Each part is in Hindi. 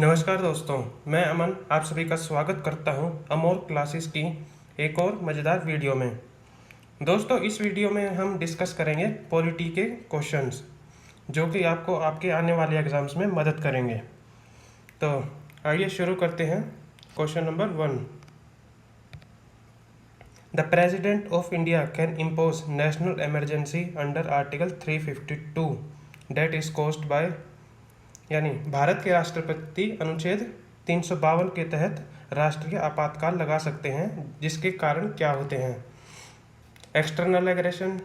नमस्कार दोस्तों, मैं अमन आप सभी का स्वागत करता हूं अमोर क्लासेस की एक और मज़ेदार वीडियो में। दोस्तों, इस वीडियो में हम डिस्कस करेंगे पॉलिटी के क्वेश्चंस जो कि आपको आपके आने वाले एग्ज़ाम्स में मदद करेंगे। तो आइए शुरू करते हैं। Question number 1। The President of India can impose national emergency under article 352 that is caused by, यानी भारत के राष्ट्रपति अनुच्छेद 352 के तहत राष्ट्रीय आपातकाल लगा सकते हैं जिसके कारण क्या होते हैं? एक्सटर्नल एग्रेशन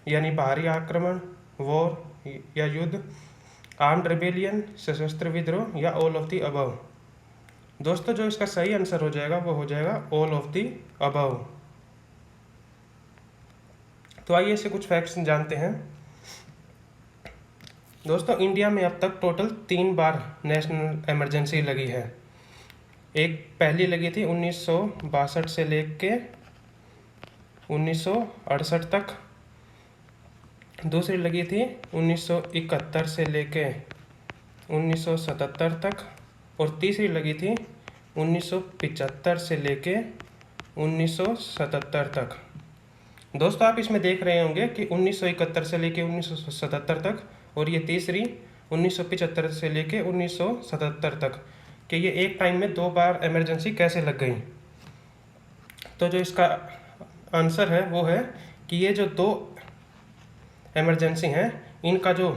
यानी बाहरी आक्रमण, वॉर या युद्ध, आर्म्ड रिबेलियन सशस्त्र विद्रोह, या ऑल ऑफ द अबव। दोस्तों, जो इसका सही आंसर हो जाएगा वो हो जाएगा ऑल ऑफ द अबव। तो आइए इससे कुछ फैक्ट्स जानते हैं। दोस्तों, इंडिया में अब तक टोटल 3 बार नेशनल इमरजेंसी लगी है। एक पहली लगी थी 1962 से लेके 1968 तक, दूसरी लगी थी 1971 से लेके 1977 तक, और तीसरी लगी थी 1975 से लेके 1977 तक। दोस्तों, आप इसमें देख रहे होंगे कि 1971 से लेके 1977 तक और ये तीसरी 1975 से लेके 1977 तक, कि ये एक टाइम में 2 बार इमरजेंसी कैसे लग गई। तो जो इसका आंसर है वो है कि ये जो 2 इमरजेंसी हैं इनका जो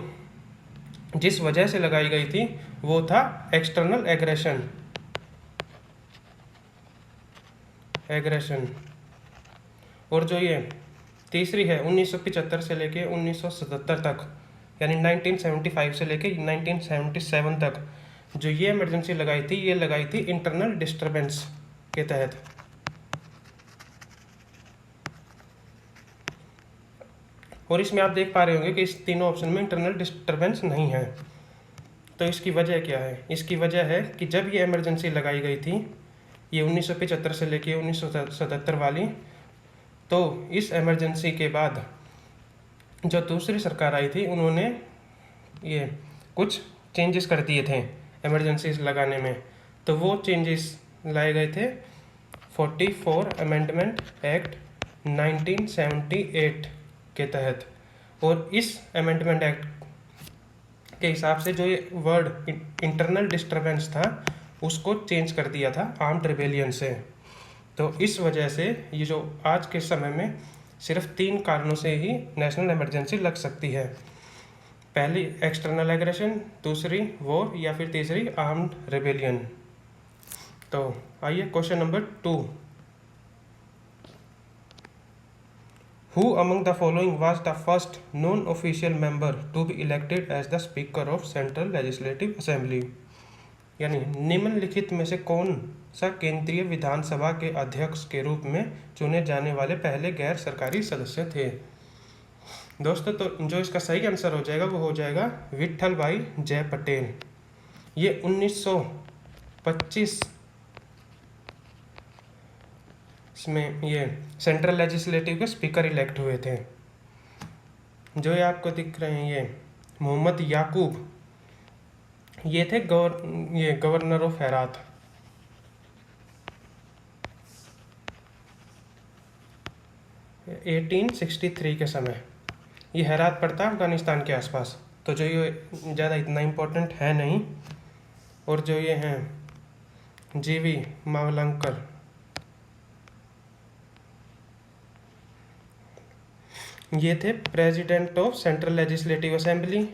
जिस वजह से लगाई गई थी वो था एक्सटर्नल एग्रेशन। और जो ये तीसरी है 1975 से लेके 1977 तक, यानी 1975 से लेके 1977 तक, जो ये इमरजेंसी लगाई थी ये लगाई थी इंटरनल डिस्टरबेंस के तहत। और इसमें आप देख पा रहे होंगे कि इस तीनों ऑप्शन में इंटरनल डिस्टरबेंस नहीं है। तो इसकी वजह क्या है? इसकी वजह है कि जब ये इमरजेंसी लगाई गई थी, ये 1975 से लेके 1977 वाली, तो इस इमरजेंसी के बाद जो दूसरी सरकार आई थी उन्होंने ये कुछ चेंजेस कर दिए थे इमरजेंसी लगाने में। तो वो चेंजेस लाए गए थे 44 अमेंडमेंट एक्ट 1978 के तहत। और इस अमेंडमेंट एक्ट के हिसाब से जो ये वर्ड इंटरनल डिस्टरबेंस था उसको चेंज कर दिया था आर्म्ड रिबेलियन से। तो इस वजह से ये जो आज के समय में सिर्फ 3 कारणों से ही नेशनल इमरजेंसी लग सकती है। पहली एक्सटर्नल एग्रेशन, दूसरी वॉर, या फिर तीसरी आर्म्ड रिबेलियन। तो आइए question number 2। Who among the following was the first non official member to be elected as the speaker of central legislative assembly, यानी निम्नलिखित में से कौन सा केंद्रीय विधानसभा के अध्यक्ष के रूप में चुने जाने वाले पहले गैर सरकारी सदस्य थे? दोस्तों, तो जो इसका सही आंसर हो जाएगा वो हो जाएगा विट्ठल भाई जय पटेल। ये 1925 में ये सेंट्रल लेजिस्लेटिव के स्पीकर इलेक्ट हुए थे। जो ये आपको दिख रहे हैं ये मोहम्मद याकूब, ये थे गवर्नर ऑफ हेरात। ये 1863 के समय ये हेरात पड़ता अफगानिस्तान के आसपास। तो जो ये ज़्यादा इतना इम्पोर्टेंट है नहीं। और जो ये हैं जीवी मावलंकर, ये थे president of central legislative assembly.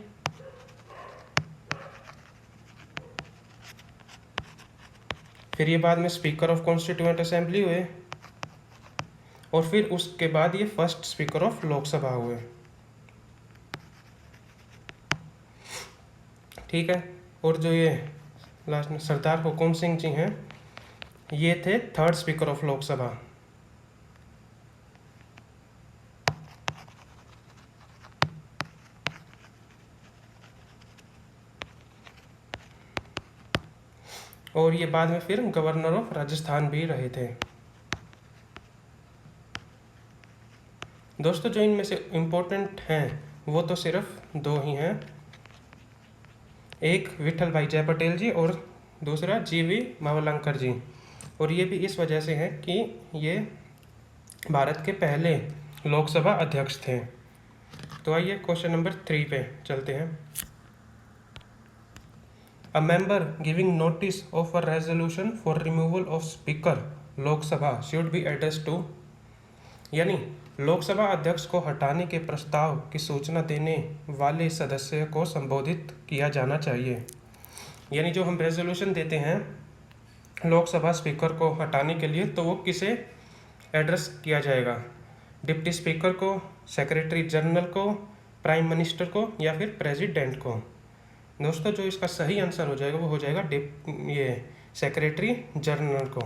फिर ये बाद में स्पीकर ऑफ कॉन्स्टिट्यूएंट असेंबली हुए, और फिर उसके बाद ये फर्स्ट स्पीकर ऑफ लोकसभा हुए। ठीक है। और जो ये लास्ट में सरदार हुकुम सिंह जी हैं, ये थे थर्ड स्पीकर ऑफ लोकसभा। और ये बाद में फिर गवर्नर ऑफ राजस्थान भी रहे थे। दोस्तों, जो इनमें से इम्पोर्टेंट हैं वो तो सिर्फ 2 ही हैं, एक विट्ठल भाई जय पटेल जी और दूसरा GV मावलंकर जी, और ये भी इस वजह से है कि ये भारत के पहले लोकसभा अध्यक्ष थे। तो आइए क्वेश्चन नंबर 3 पे चलते हैं। A member giving notice of a resolution for removal of speaker Lok Sabha should be address to, यानी लोकसभा अध्यक्ष को हटाने के प्रस्ताव की सूचना देने वाले सदस्य को संबोधित किया जाना चाहिए। यानी जो हम रेजोल्यूशन देते हैं लोकसभा स्पीकर को हटाने के लिए, तो वो किसे एड्रेस किया जाएगा? डिप्टी स्पीकर को, सेक्रेटरी जनरल को, प्राइम मिनिस्टर को, या फिर प्रेसिडेंट को? दोस्तों जो इसका सही आंसर हो जाएगा वो हो जाएगा ये सेक्रेटरी जनरल को।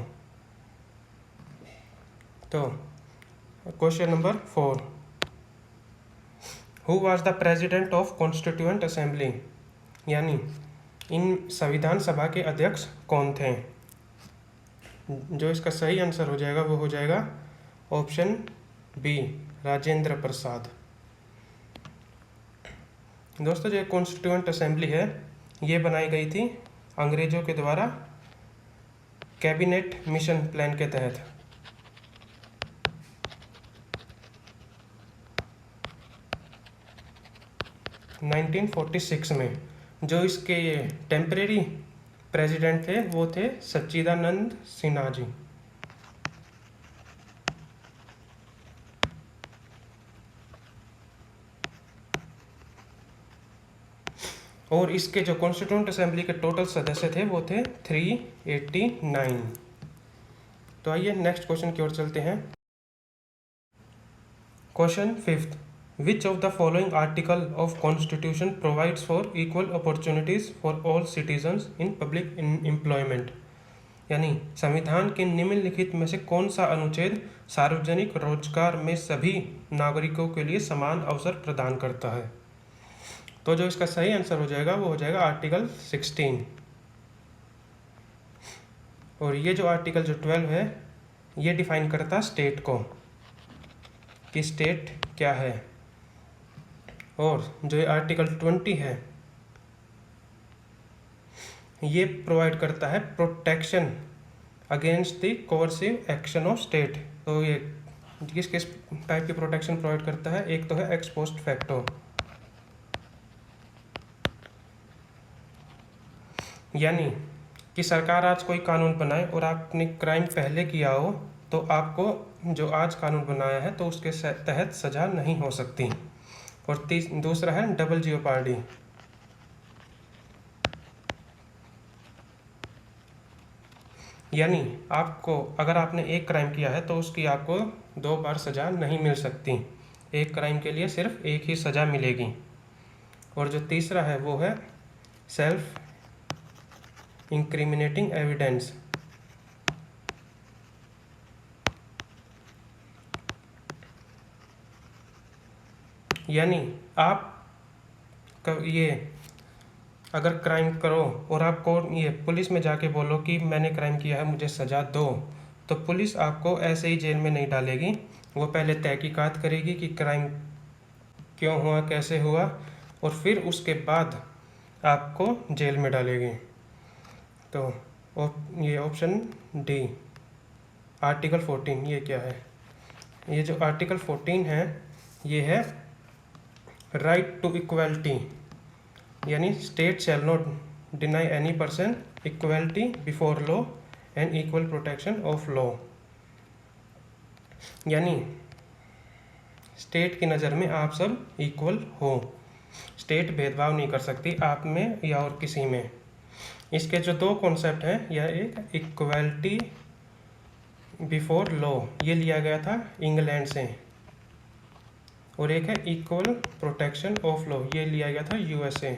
तो question number 4, who was the President of constituent assembly, यानी इन संविधान सभा के अध्यक्ष कौन थे? जो इसका सही आंसर हो जाएगा वो हो जाएगा ऑप्शन बी, राजेंद्र प्रसाद। दोस्तों जो कॉन्स्टिट्यूएंट असेंबली है ये बनाई गई थी अंग्रेजों के द्वारा कैबिनेट मिशन प्लान के तहत। नाइनटीन 46 में। जो इसके टेम्परेरी प्रेसिडेंट थे वो थे सच्चिदानंद सिन्हा जी। और इसके जो कॉन्स्टिट्यूएंट असेंबली के टोटल सदस्य थे वो थे 389। तो आइए नेक्स्ट क्वेश्चन की ओर चलते हैं। Question 5, which of the following article of constitution provides for equal opportunities for all citizens in public employment, यानी संविधान के निम्नलिखित में से कौन सा अनुच्छेद सार्वजनिक रोजगार में सभी नागरिकों के लिए समान अवसर प्रदान करता है? तो जो इसका सही आंसर हो जाएगा वो हो जाएगा आर्टिकल 16। और ये जो आर्टिकल जो 12 है ये डिफाइन करता स्टेट को कि स्टेट क्या है। और जो ये आर्टिकल 20 है ये प्रोवाइड करता है protection against the coercive action of state. तो ये किस किस टाइप की प्रोटेक्शन प्रोवाइड करता है? एक तो है एक्स पोस्ट फैक्टो, यानी कि सरकार आज कोई कानून बनाए और आपने क्राइम पहले किया हो तो आपको जो आज कानून बनाया है तो उसके तहत सज़ा नहीं हो सकती। और दूसरा है डबल जियोपार्डी, यानी आपको अगर आपने एक क्राइम किया है तो उसकी आपको 2 बार सज़ा नहीं मिल सकती, एक क्राइम के लिए सिर्फ एक ही सज़ा मिलेगी। और जो तीसरा है वो है सेल्फ इंक्रिमिनेटिंग एविडेंस, यानी आप ये अगर क्राइम करो और आपको ये पुलिस में जाके बोलो कि मैंने क्राइम किया है मुझे सज़ा दो, तो पुलिस आपको ऐसे ही जेल में नहीं डालेगी, वो पहले तहकीकात करेगी कि क्राइम क्यों हुआ, कैसे हुआ, और फिर उसके बाद आपको जेल में डालेगी। तो ये ऑप्शन डी आर्टिकल 14 ये क्या है? ये जो आर्टिकल 14 है ये है राइट टू इक्वलिटी, यानी state shall not deny any person equality before law and equal protection of law, यानी स्टेट की नज़र में आप सब इक्वल हो, स्टेट भेदभाव नहीं कर सकती आप में या और किसी में। इसके जो 2 कॉन्सेप्ट हैं, यह एक इक्वलिटी बिफोर लॉ ये लिया गया था इंग्लैंड से, और एक है इक्वल प्रोटेक्शन ऑफ लॉ ये लिया गया था USA।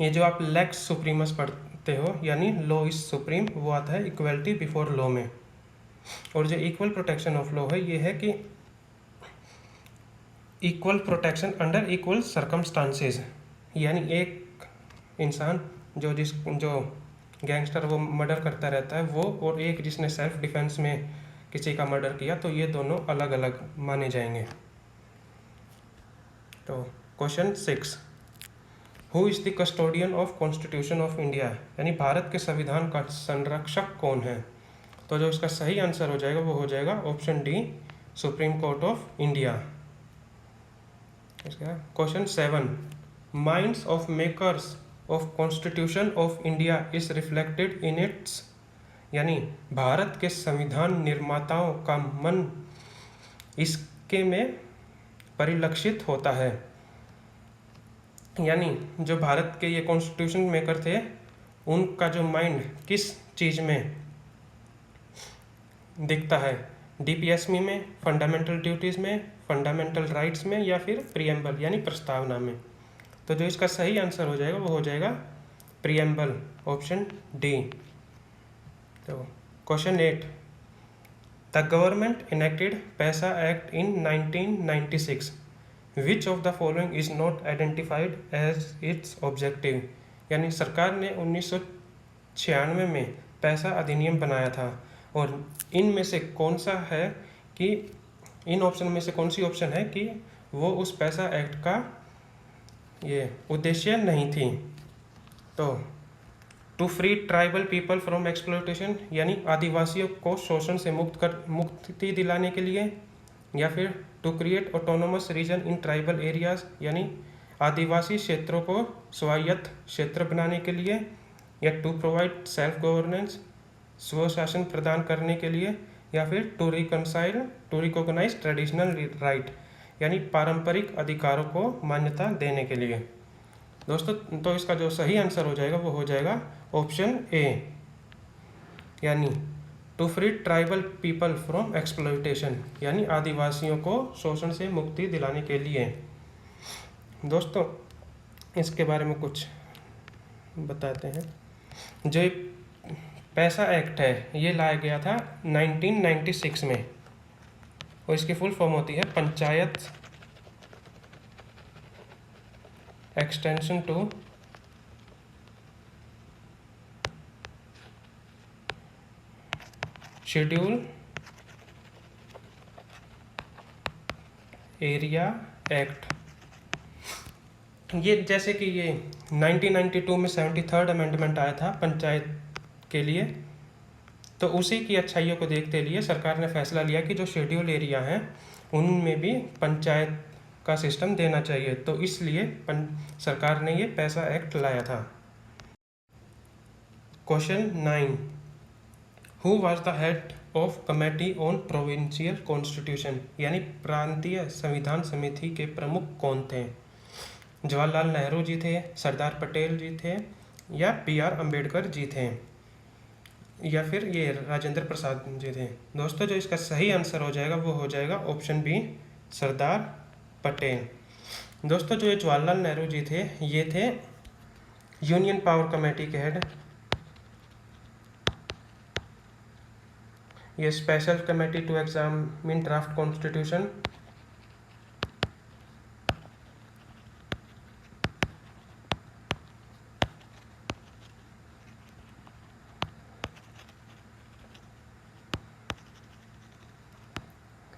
ये जो आप लेक्स सुप्रीमस पढ़ते हो यानी लॉ इज सुप्रीम, वो आता है इक्वलिटी बिफोर लॉ में। और जो इक्वल प्रोटेक्शन ऑफ लॉ है ये है कि equal protection under equal circumstances, यानी एक इंसान जो गैंगस्टर वो मर्डर करता रहता है वो, और एक जिसने सेल्फ डिफेंस में किसी का मर्डर किया, तो ये दोनों अलग अलग माने जाएंगे। तो question 6, who is the custodian of constitution of India, यानी भारत के संविधान का संरक्षक कौन है। तो जो इसका सही आंसर हो जाएगा वो हो जाएगा option D, supreme court of India. Question 7, minds of makers of constitution of India is reflected in its, यानी भारत के संविधान निर्माताओं का मन इसके में परिलक्षित होता है। यानी जो भारत के ये कॉन्स्टिट्यूशन मेकर थे उनका जो माइंड किस चीज़ में दिखता है, डीपीएसमी में, फंडामेंटल ड्यूटीज़ में, फंडामेंटल राइट्स में, या फिर प्रीएम्बल यानी प्रस्तावना में। तो जो इसका सही आंसर हो जाएगा वो हो जाएगा प्रीएम्बल, ऑप्शन डी। तो question 8, the government enacted PESA act in 1996, which of the following is not identified as its objective, यानी सरकार ने 1996 में पैसा अधिनियम बनाया था और इनमें से कौन सा है कि इन ऑप्शन में से कौन सी ऑप्शन है कि वो उस पैसा एक्ट का ये उद्देश्य नहीं थी। तो to free tribal people from exploitation, यानी आदिवासियों को शोषण से मुक्ति दिलाने के लिए, या फिर to create autonomous region in tribal areas, यानी आदिवासी क्षेत्रों को स्वायत्त क्षेत्र बनाने के लिए, या टू प्रोवाइड सेल्फ गवर्नेंस, स्वशासन प्रदान करने के लिए, या फिर टू रिकॉग्नाइज ट्रेडिशनल राइट, यानी पारंपरिक अधिकारों को मान्यता देने के लिए। दोस्तों तो इसका जो सही आंसर हो जाएगा वो हो जाएगा ऑप्शन ए, यानी to free tribal people from exploitation, यानी आदिवासियों को शोषण से मुक्ति दिलाने के लिए। दोस्तों इसके बारे में कुछ बताते हैं। जो पैसा एक्ट है ये लाया गया था 1996 में और इसकी फुल फॉर्म होती है panchayat extension to schedule area act. ये जैसे कि ये 1992 में 73rd अमेंडमेंट आया था पंचायत के लिए, तो उसी की अच्छाइयों को देखते लिए सरकार ने फैसला लिया कि जो शेड्यूल एरिया हैं उनमें भी पंचायत का सिस्टम देना चाहिए, तो इसलिए सरकार ने ये पैसा एक्ट लाया था। Question 9, who was the head of committee on provincial constitution, यानी प्रांतीय संविधान समिति के प्रमुख कौन थे। जवाहरलाल नेहरू जी थे, सरदार पटेल जी थे, या BR अम्बेडकर जी थे, या फिर ये राजेंद्र प्रसाद जी थे। दोस्तों जो इसका सही आंसर हो जाएगा वो हो जाएगा ऑप्शन बी, सरदार पटेल। दोस्तों जो ये जवाहरलाल नेहरू जी थे ये थे यूनियन पावर कमेटी के हेड, ये special committee to examine draft constitution,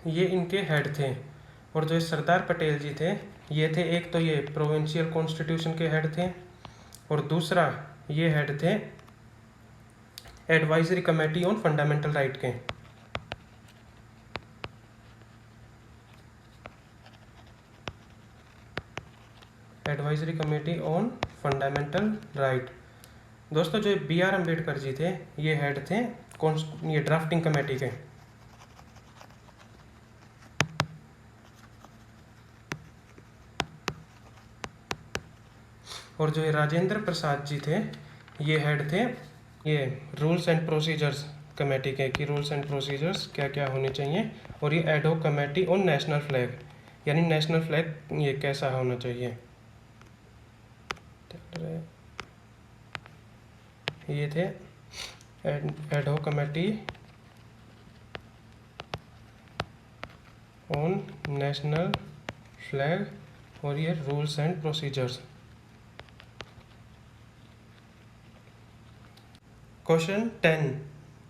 ये इनके हेड थे। और जो सरदार पटेल जी थे ये थे, एक तो ये प्रोविंशियल कॉन्स्टिट्यूशन के हेड थे और दूसरा ये हेड थे advisory committee on fundamental right के। Advisory committee on fundamental right. दोस्तों जो BR अम्बेडकर जी थे ये हेड थे ये ड्राफ्टिंग कमेटी के। और जो ये राजेंद्र प्रसाद जी थे ये हेड थे ये रूल्स एंड प्रोसीजर्स कमेटी के, कि रूल्स एंड प्रोसीजर्स क्या क्या होने चाहिए। और ये ad hoc committee on national flag, यानी नेशनल फ्लैग ये कैसा होना चाहिए, ये थे ad hoc committee on national flag और ये rules and procedures. Question 10,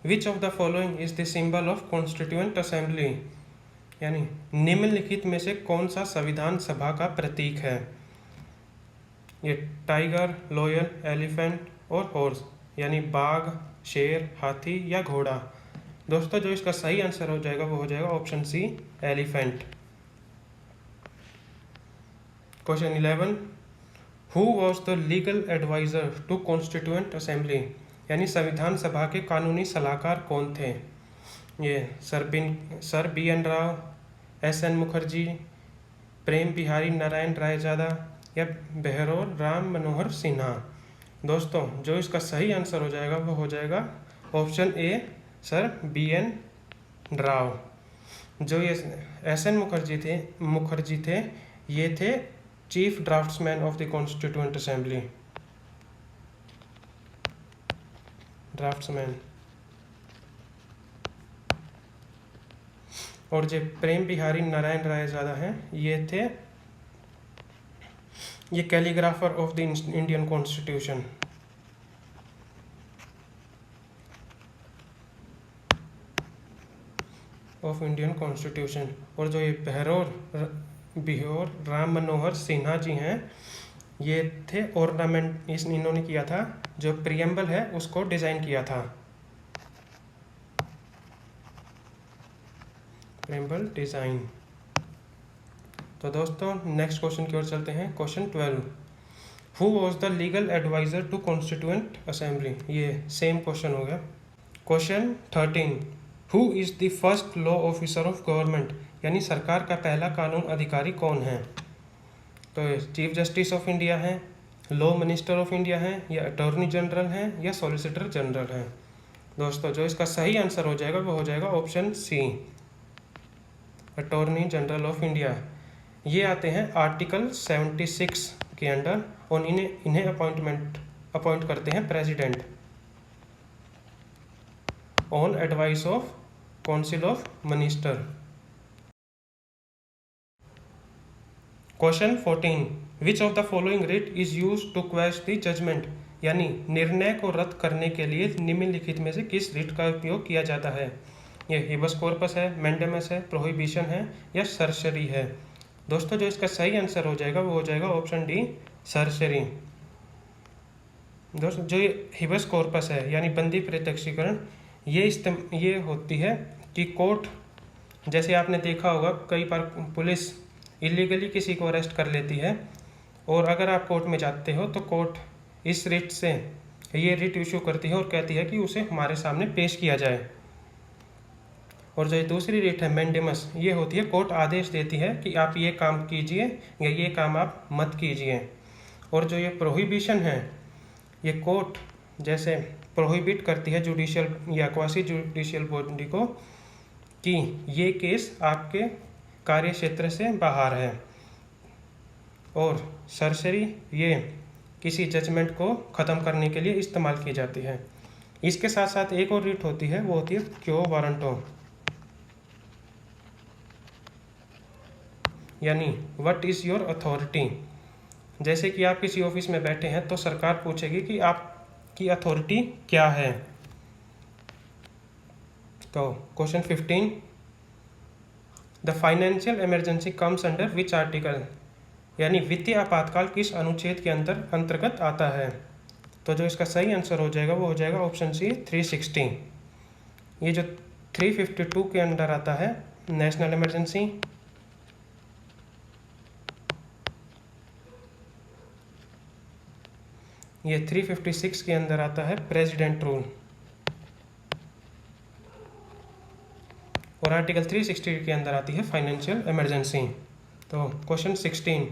which of the following is the symbol of constituent assembly, यानी निम्नलिखित में से कौन सा संविधान सभा का प्रतीक है। ये टाइगर, लॉयन, एलिफेंट और हॉर्स यानी बाघ, शेर, हाथी या घोड़ा। दोस्तों जो इसका सही आंसर हो जाएगा वो हो जाएगा option C, elephant. Question 11, who was the legal adviser to constituent assembly, यानी संविधान सभा के कानूनी सलाहकार कौन थे। ये sir B N Rau, S N Mukherjee, Prem Behari Narain Raizada या बेहरोर राम मनोहर सिन्हा। दोस्तों जो इसका सही आंसर हो जाएगा वो हो जाएगा option A, sir B N Rao. जो ये एस एन मुखर्जी थे ये थे chief draftsman of the constituent assembly, draftsman. और जो प्रेम बिहारी नारायण रायजादा हैं ये calligrapher of the Indian constitution. Of Indian constitution. और जो ये बिहोर राम मनोहर सिन्हा जी हैं ये थे ऑर्नामेंट, इन्होंने किया था जो प्रियम्बल है उसको डिज़ाइन किया था, प्रियम्बल डिज़ाइन। तो दोस्तों नेक्स्ट क्वेश्चन की ओर चलते हैं। Question 12, who was the legal adviser to constituent assembly, ये सेम क्वेश्चन हो गया। Question 13, who is the first law officer of government, यानी सरकार का पहला कानून अधिकारी कौन है। तो चीफ जस्टिस ऑफ इंडिया है, लॉ मिनिस्टर ऑफ इंडिया है, या अटॉर्नी जनरल है, या सॉलिसिटर जनरल है। दोस्तों जो इसका सही आंसर हो जाएगा वो हो जाएगा option C, attorney general of India. ये आते हैं आर्टिकल 76 के अंडर और इन्हें अपॉइंट करते हैं president on advice of council of minister. Question 14, which of the following writ is use to quash the judgment, यानी निर्णय को रद्द करने के लिए निम्नलिखित में से किस रिट का उपयोग किया जाता है। ये हेबस कॉर्पस है, मैंडेमस है, प्रोहिबिशन है या सरसरी है। दोस्तों जो इसका सही आंसर हो जाएगा वो हो जाएगा ऑप्शन डी, सरसरी। दोस्तों जो ये हेबस कॉर्पस है यानी बंदी प्रत्यक्षीकरण, ये होती है कि कोर्ट, जैसे आपने देखा होगा कई बार पुलिस इलीगली किसी को अरेस्ट कर लेती है और अगर आप कोर्ट में जाते हो तो कोर्ट इस रिट से ये रिट इशू करती है और कहती है कि उसे हमारे सामने पेश किया जाए। और जो दूसरी रिट है मैंडेमस, ये होती है कोर्ट आदेश देती है कि आप ये काम कीजिए या ये काम आप मत कीजिए। और जो ये प्रोहिबिशन है ये कोर्ट जैसे प्रोहिबिट करती है जुडिशियल या क्वासी जुडिशियल बॉडी को कि ये केस आपके कार्य क्षेत्र से बाहर है। और सरसरी ये किसी जजमेंट को ख़त्म करने के लिए इस्तेमाल की जाती है। इसके साथ साथ एक और रिट होती है, वो होती है क्यो वारंटो, यानी व्हाट इज़ योर अथॉरिटी। जैसे कि आप किसी ऑफिस में बैठे हैं तो सरकार पूछेगी कि आपकी अथॉरिटी क्या है। तो question 15, the financial emergency comes under which article, यानी वित्तीय आपातकाल किस अनुच्छेद के अंतर्गत आता है। तो जो इसका सही आंसर हो जाएगा वो हो जाएगा ऑप्शन सी, 360। ये जो 352 के अंदर आता है नेशनल इमरजेंसी, ये 356 के अंदर आता है प्रेसिडेंट रूल, और आर्टिकल 360 के अंदर आती है फाइनेंशियल इमरजेंसी। तो question 16,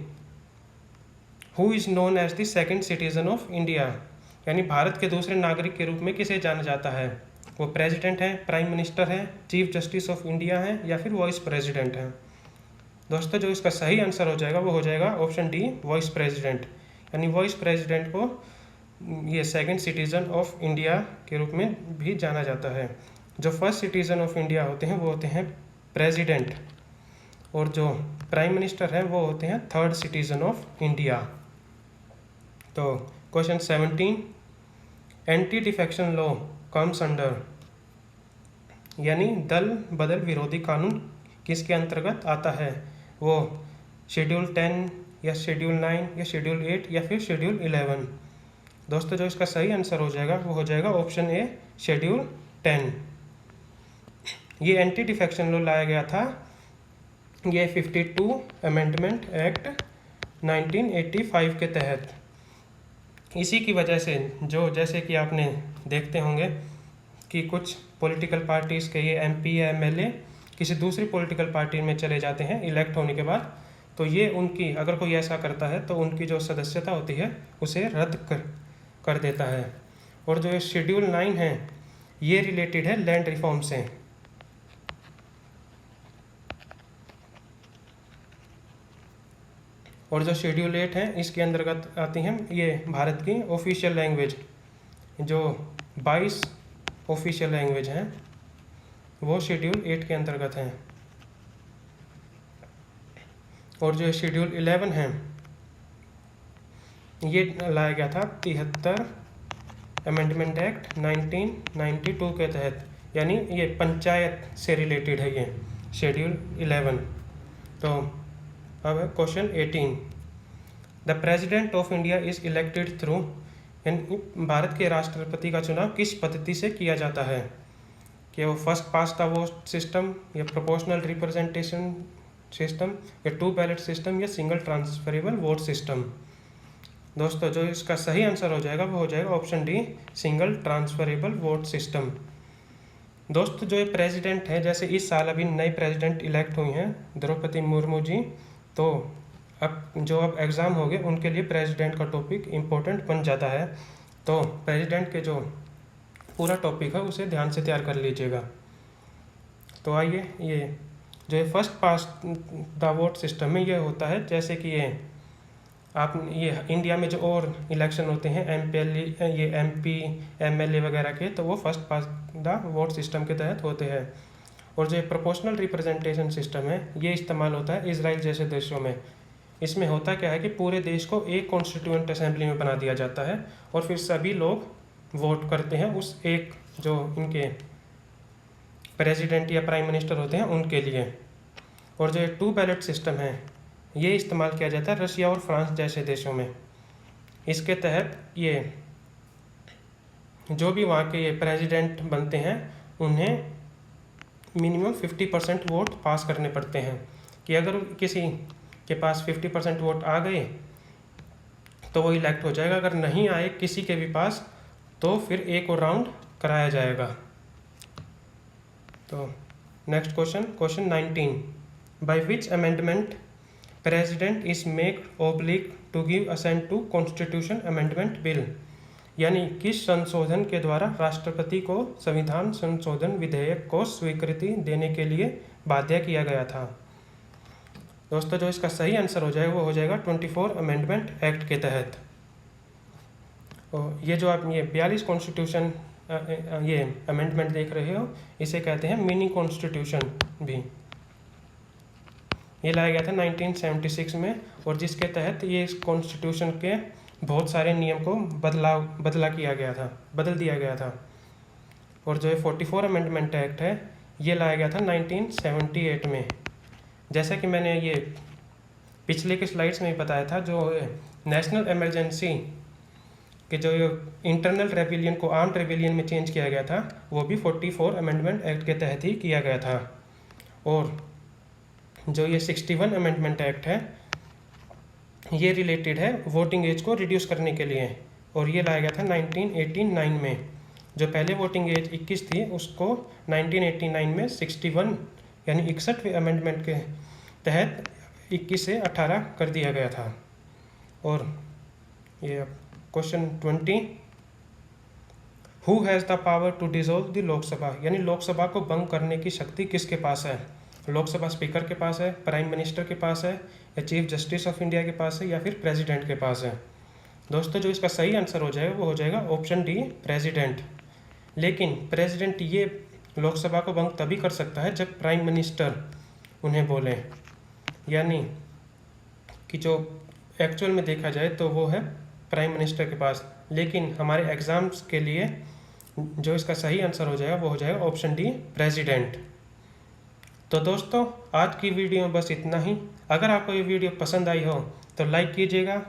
who is known as the second citizen of India, यानी भारत के दूसरे नागरिक के रूप में किसे जाना जाता है। वो प्रेसिडेंट है, प्राइम मिनिस्टर है, चीफ जस्टिस ऑफ इंडिया है या फिर वाइस प्रेसिडेंट है। दोस्तों जो इसका सही आंसर हो जाएगा वो हो जाएगा ऑप्शन डी, वाइस प्रेसिडेंट। यानी वाइस प्रेसिडेंट को ये सेकंड सिटीजन ऑफ इंडिया के रूप में भी जाना जाता है। जो फर्स्ट सिटीजन ऑफ इंडिया होते हैं वो होते हैं प्रेसिडेंट, और जो प्राइम मिनिस्टर हैं वो होते हैं थर्ड सिटीजन ऑफ इंडिया। तो question 17, anti defection law comes under, यानी दल बदल विरोधी कानून किसके अंतर्गत आता है। वो शेड्यूल 10 या शेड्यूल 9 या शेड्यूल 8 या फिर शेड्यूल 11। दोस्तों जो इसका सही आंसर हो जाएगा वो हो जाएगा ऑप्शन ए, शेड्यूल 10। ये एंटी डिफेक्शन लॉ लाया गया था, ये 52 अमेंडमेंट एक्ट 1985 के तहत। इसी की वजह से जो जैसे कि आपने देखते होंगे कि कुछ पॉलिटिकल पार्टीज़ के ये एमपी या एमएलए किसी दूसरी पॉलिटिकल पार्टी में चले जाते हैं इलेक्ट होने के बाद, तो ये उनकी अगर कोई ऐसा करता है तो उनकी जो सदस्यता होती है उसे रद्द कर देता है। और जो शेड्यूल 9 है ये रिलेटेड है लैंड रिफॉर्म से। और जो शेड्यूल 8 है इसके अंतर्गत आती हैं ये भारत की ऑफिशियल लैंग्वेज, जो 22 ऑफिशियल लैंग्वेज हैं वो शेड्यूल 8 के अंतर्गत हैं। और जो शेड्यूल 11 है ये लाया गया था 73 अमेंडमेंट एक्ट 1992 के तहत, यानी ये पंचायत से रिलेटेड है ये शेड्यूल 11। तो अब है question 18। The President of India is elected through, यानी भारत के राष्ट्रपति का चुनाव किस पद्धति से किया जाता है? कि वो first past the vote system या प्रोपोर्शनल रिप्रेजेंटेशन सिस्टम या टू बैलेट सिस्टम या सिंगल ट्रांसफरेबल वोट सिस्टम। दोस्तों जो इसका सही आंसर हो जाएगा वो हो जाएगा option D, single transferable vote system. दोस्तों जो ये प्रेसिडेंट है, जैसे इस साल अभी नए प्रेसिडेंट इलेक्ट हुई हैं द्रौपदी मुर्मू जी, तो अब एग्ज़ाम हो गए उनके लिए प्रेसिडेंट का टॉपिक इम्पोर्टेंट बन जाता है। तो प्रेसिडेंट के जो पूरा टॉपिक है उसे ध्यान से तैयार कर लीजिएगा। तो आइए, ये जो first past the vote system में ये होता है, जैसे कि ये इंडिया में जो और इलेक्शन होते हैं एमपी एमएलए वगैरह के, तो वो first past the vote system के तहत होते हैं। और जो प्रोपोर्शनल रिप्रेजेंटेशन सिस्टम है ये इस्तेमाल होता है इजराइल जैसे देशों में। इसमें होता क्या है कि पूरे देश को एक कॉन्स्टिट्यूएंट असेंबली में बना दिया जाता है और फिर सभी लोग वोट करते हैं उस एक जो इनके प्रेसिडेंट या प्राइम मिनिस्टर होते हैं उनके लिए। और जो टू बैलेट सिस्टम है ये इस्तेमाल किया जाता है रशिया और फ्रांस जैसे देशों में। इसके तहत ये जो भी वहाँ के ये प्रेसिडेंट बनते हैं उन्हें मिनिमम 50% वोट पास करने पड़ते हैं, कि अगर किसी के पास 50% वोट आ गए तो वो इलेक्ट हो जाएगा, अगर नहीं आए किसी के भी पास तो फिर एक और राउंड कराया जाएगा। तो next question 19। By which amendment president is make oblige to give assent to constitution amendment bill, यानी किस संशोधन के द्वारा राष्ट्रपति को संविधान संशोधन विधेयक को स्वीकृति देने के लिए बाध्य किया गया था? दोस्तों जो इसका सही आंसर हो जाएगा वो हो जाएगा 24 अमेंडमेंट एक्ट के तहत। और ये जो आप ये 42 कॉन्स्टिट्यूशन ये अमेंडमेंट देख रहे हो इसे कहते हैं मिनी कॉन्स्टिट्यूशन भी। ये लाया गया था 1976 में, और जिसके तहत ये इस कॉन्स्टिट्यूशन के बहुत सारे नियम को बदल दिया गया था। और जो 44 अमेंडमेंट एक्ट है ये लाया गया था 1978 में। जैसा कि मैंने ये पिछले के स्लाइड्स में ही बताया था, जो नेशनल इमरजेंसी के जो इंटरनल रेबिलियन को आर्म्ड रेबिलियन में चेंज किया गया था वो भी 44 अमेंडमेंट एक्ट के तहत ही किया गया था। और जो ये 61 अमेंडमेंट एक्ट है ये रिलेटेड है वोटिंग एज को रिड्यूस करने के लिए, और ये लाया गया था 1989 में। जो पहले वोटिंग एज 21 थी उसको 1989 में 61 यानी 61वें अमेंडमेंट के तहत 21 से 18 कर दिया गया था। और ये question 20। Who has the power to dissolve the Lok Sabha, यानी लोकसभा को भंग करने की शक्ति किसके पास है? लोकसभा स्पीकर के पास है, प्राइम मिनिस्टर के पास है, या चीफ जस्टिस ऑफ इंडिया के पास है, या फिर प्रेसिडेंट के पास है? दोस्तों जो इसका सही आंसर हो जाएगा वो हो जाएगा ऑप्शन डी, प्रेसिडेंट। लेकिन प्रेसिडेंट ये लोकसभा को भंग तभी कर सकता है जब प्राइम मिनिस्टर उन्हें बोले, यानी कि जो एक्चुअल में देखा जाए तो वो है प्राइम मिनिस्टर के पास। लेकिन हमारे एग्ज़ाम्स के लिए जो इसका सही आंसर हो जाएगा वो हो जाएगा ऑप्शन डी, प्रेसिडेंट। तो दोस्तों आज की वीडियो में बस इतना ही। अगर आपको ये वीडियो पसंद आई हो तो लाइक कीजिएगा,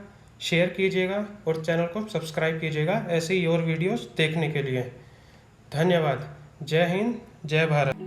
शेयर कीजिएगा और चैनल को सब्सक्राइब कीजिएगा ऐसे ही और वीडियोस देखने के लिए। धन्यवाद। जय हिंद, जय भारत।